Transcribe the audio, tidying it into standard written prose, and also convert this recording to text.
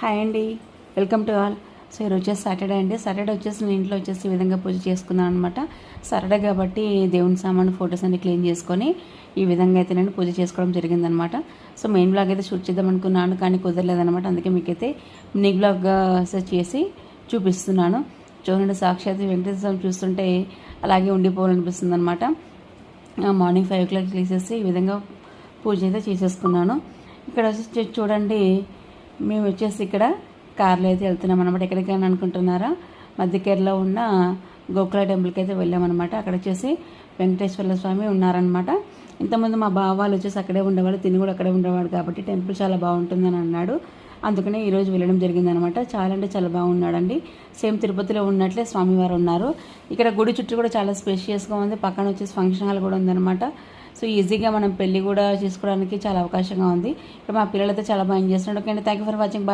Hi అండి, welcome to all. So ఈరోజు వచ్చేసి సాటర్డే అండి. సాటర్డే వచ్చేసి నేను ఇంట్లో వచ్చేసి ఈ విధంగా పూజ చేసుకున్నాను అనమాట. సాటర్డే కాబట్టి దేవుని సామాను ఫొటోస్ అన్ని క్లీన్ చేసుకొని ఈ విధంగా అయితే నేను పూజ చేసుకోవడం జరిగిందనమాట. సో మెయిన్ బ్లాగ్ అయితే షూట్ చేద్దాం అనుకున్నాను, కానీ కుదరలేదనమాట. అందుకే మీకైతే మినీ బ్లాగ్గా సెర్చ్ చేసి చూపిస్తున్నాను. చూడండి, సాక్షాత్ వెంకటేశ్వర స్వామి చూస్తుంటే అలాగే ఉండిపోవాలనిపిస్తుంది అనమాట. మార్నింగ్ 5 o'clock తీసేసి ఈ విధంగా పూజ అయితే చేసేసుకున్నాను. ఇక్కడ వచ్చి చూడండి, మేము వచ్చేసి ఇక్కడ కార్లో అయితే వెళ్తున్నాం అనమాట. ఎక్కడికైనా అనుకుంటున్నారా, మధ్యకేరలో ఉన్న గోకుల టెంపుల్కి అయితే వెళ్ళామన్నమాట. అక్కడ వచ్చేసి వెంకటేశ్వర స్వామి ఉన్నారనమాట. ఇంతకుముందు మా బావ వాళ్ళు వచ్చేసి అక్కడే ఉండేవాళ్ళు, తిని కూడా అక్కడే ఉండేవాడు కాబట్టి టెంపుల్ చాలా బాగుంటుందని అన్నాడు. అందుకనే ఈరోజు వెళ్ళడం జరిగిందనమాట. చాలా అంటే చాలా బాగున్నాడండి. సేమ్ తిరుపతిలో ఉన్నట్లే స్వామివారు ఉన్నారు. ఇక్కడ గుడి చుట్టూ కూడా చాలా స్పేషియస్గా ఉంది. పక్కన వచ్చేసి ఫంక్షన్ హాల్ కూడా ఉందన్నమాట. సో ఈజీగా మనం పెళ్ళి కూడా చేసుకోవడానికి చాలా అవకాశంగా ఉంది. ఇక్కడ మా పిల్లలైతే చాలా బాగా ఎంజాయ్ చేస్తున్నాడు. ఓకే అండి, thank you for watching. Bye.